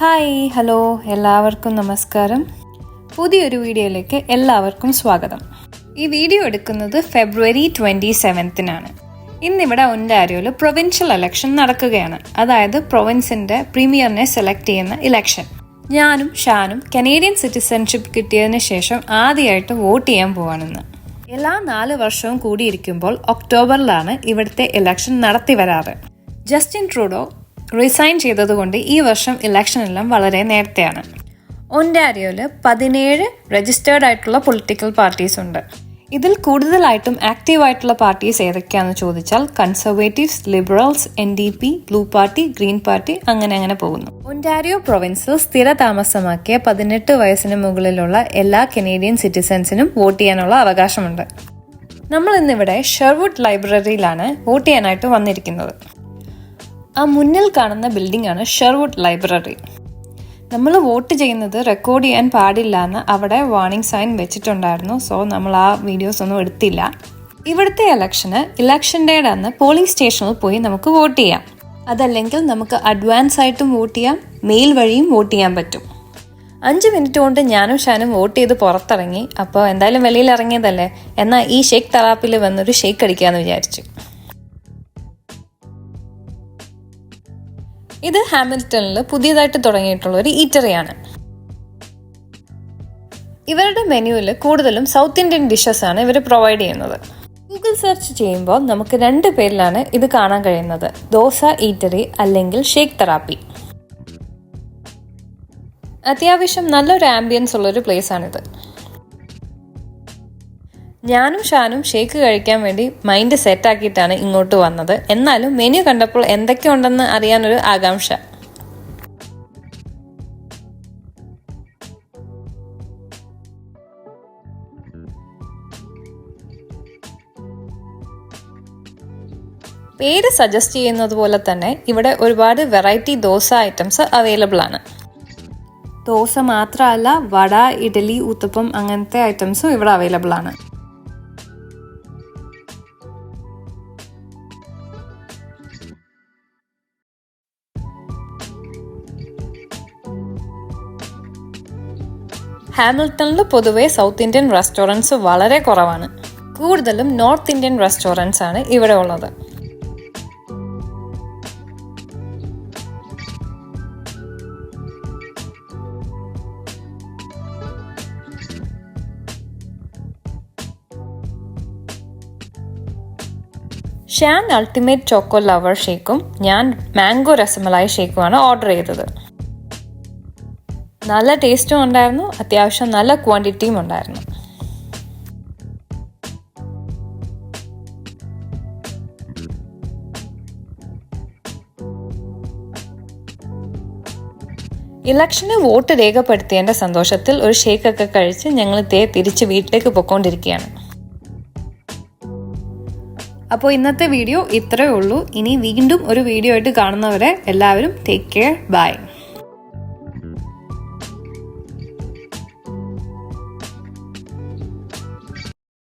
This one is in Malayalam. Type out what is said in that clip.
ഹായ് ഹലോ എല്ലാവർക്കും നമസ്കാരം. പുതിയൊരു വീഡിയോയിലേക്ക് എല്ലാവർക്കും സ്വാഗതം. ഈ വീഡിയോ എടുക്കുന്നത് ഫെബ്രുവരി 27 ഇന്നിവിടെ ഒൻറ്റാരിയോയിൽ പ്രൊവിൻഷ്യൽ ഇലക്ഷൻ നടക്കുകയാണ്. അതായത് പ്രൊവിൻസിൻ്റെ പ്രീമിയറിനെ സെലക്ട് ചെയ്യുന്ന ഇലക്ഷൻ. ഞാനും ഷാനും കനേഡിയൻ സിറ്റിസൺഷിപ്പ് കിട്ടിയതിന് ശേഷം ആദ്യമായിട്ട് വോട്ട് ചെയ്യാൻ പോവാണെന്ന്. എല്ലാ 4 വർഷവും കൂടിയിരിക്കുമ്പോൾ ഒക്ടോബറിലാണ് ഇവിടുത്തെ ഇലക്ഷൻ നടത്തി വരാറ്. ജസ്റ്റിൻ ട്രൂഡോ റിസൈൻ ചെയ്തതുകൊണ്ട് ഈ വർഷം ഇലക്ഷൻ എല്ലാം വളരെ നേരത്തെയാണ്. ഒൻറ്റാരിയോയിൽ 17 രജിസ്റ്റേർഡ് ആയിട്ടുള്ള പൊളിറ്റിക്കൽ പാർട്ടീസ് ഉണ്ട്. ഇതിൽ കൂടുതലായിട്ടും ആക്റ്റീവായിട്ടുള്ള പാർട്ടീസ് ഏതൊക്കെയാണെന്ന് ചോദിച്ചാൽ Conservatives, liberals, NDP, blue party, green party അങ്ങനെ പോകുന്നു. ഒൻറ്റാരിയോ പ്രൊവിൻസിൽ സ്ഥിര താമസമാക്കിയ 18 വയസ്സിന് മുകളിലുള്ള എല്ലാ കനേഡിയൻ സിറ്റിസൺസിനും വോട്ട് ചെയ്യാനുള്ള അവകാശമുണ്ട്. നമ്മൾ ഇന്നിവിടെ ഷെർവുഡ് ലൈബ്രറിയിലാണ് വോട്ട് ചെയ്യാനായിട്ട് വന്നിരിക്കുന്നത്. ആ മുന്നിൽ കാണുന്ന ബിൽഡിംഗ് ആണ് ഷെർവുഡ് ലൈബ്രറി. നമ്മൾ വോട്ട് ചെയ്യുന്നത് റെക്കോർഡ് ചെയ്യാൻ പാടില്ല എന്ന് അവിടെ വാർണിംഗ് സൈൻ വെച്ചിട്ടുണ്ടായിരുന്നു. സോ നമ്മൾ ആ വീഡിയോസ് ഒന്നും എടുത്തില്ല. ഇവിടുത്തെ ഇലക്ഷൻ ഡേയുടെ അന്ന് പോളിംഗ് സ്റ്റേഷനിൽ പോയി നമുക്ക് വോട്ട് ചെയ്യാം. അതല്ലെങ്കിൽ നമുക്ക് അഡ്വാൻസ് ആയിട്ടും വോട്ട് ചെയ്യാം, മെയിൽ വഴിയും വോട്ട് ചെയ്യാൻ പറ്റും. 5 മിനിറ്റ് കൊണ്ട് ഞാനും ഷാനും വോട്ട് ചെയ്ത് പുറത്തിറങ്ങി. അപ്പോൾ എന്തായാലും വെളിയിൽ ഇറങ്ങിയതല്ലേ, എന്നാൽ ഈ ഷേക്ക് തെറാപ്പിയിൽ വന്നൊരു ഷേക്ക് അടിക്കാമെന്ന് വിചാരിച്ചു. ഇത് ഹാമിൽട്ടണിൽ പുതിയതായിട്ട് തുടങ്ങിയിട്ടുള്ള ഒരു ഈറ്ററിയാണ്. ഇവരുടെ മെനുവിൽ കൂടുതലും സൗത്ത് ഇന്ത്യൻ ഡിഷസ് ആണ് ഇവർ പ്രൊവൈഡ് ചെയ്യുന്നത്. ഗൂഗിൾ സെർച്ച് ചെയ്യുമ്പോൾ നമുക്ക് 2 പേരിലാണ് ഇത് കാണാൻ കഴിയുന്നത്: ദോസ ഈറ്ററി അല്ലെങ്കിൽ ഷേക്ക് തെറാപ്പി. അത്യാവശ്യം നല്ലൊരു ആംബിയൻസ് ഉള്ളൊരു പ്ലേസ് ആണിത്. ഞാനും ഷാനും ഷേക്ക് കഴിക്കാൻ വേണ്ടി മൈൻഡ് സെറ്റാക്കിയിട്ടാണ് ഇങ്ങോട്ട് വന്നത്. എന്നാലും മെനു കണ്ടപ്പോൾ എന്തൊക്കെയുണ്ടെന്ന് അറിയാനൊരു ആകാംക്ഷ. പേര് സജസ്റ്റ് ചെയ്യുന്നത് പോലെ തന്നെ ഇവിടെ ഒരുപാട് വെറൈറ്റി ദോസ ഐറ്റംസ് അവൈലബിൾ ആണ്. ദോസ മാത്രമല്ല, വട, ഇഡലി, ഉത്തപ്പം അങ്ങനത്തെ ഐറ്റംസും ഇവിടെ അവൈലബിൾ ആണ്. ഹാമിൽട്ടണിൽ പൊതുവെ സൗത്ത് ഇന്ത്യൻ റെസ്റ്റോറൻറ്റ്സ് വളരെ കുറവാണ്. കൂടുതലും നോർത്ത് ഇന്ത്യൻ റെസ്റ്റോറൻറ്റ്സ് ആണ് ഇവിടെ ഉള്ളത്. ഷാൻ അൾട്ടിമേറ്റ് ചോക്കോ ലവർ ഷേക്കും ഞാൻ മാംഗോ രസമലായി ഷേക്കുമാണ് ഓർഡർ ചെയ്തത്. നല്ല ടേസ്റ്റും ഉണ്ടായിരുന്നു, അത്യാവശ്യം നല്ല ക്വാണ്ടിറ്റിയും ഉണ്ടായിരുന്നു. ഇലക്ഷന് വോട്ട് രേഖപ്പെടുത്തിയതിൻ്റെ സന്തോഷത്തിൽ ഒരു ഷേക്കൊക്കെ കഴിച്ച് ഞങ്ങൾ തിരിച്ച് വീട്ടിലേക്ക് പോയിക്കൊണ്ടിരിക്കുകയാണ്. അപ്പോൾ ഇന്നത്തെ വീഡിയോ ഇത്രയേ ഉള്ളൂ. ഇനി വീണ്ടും ഒരു വീഡിയോ ആയിട്ട് കാണുന്നവരെ എല്ലാവരും ടേക്ക് കെയർ, ബൈ.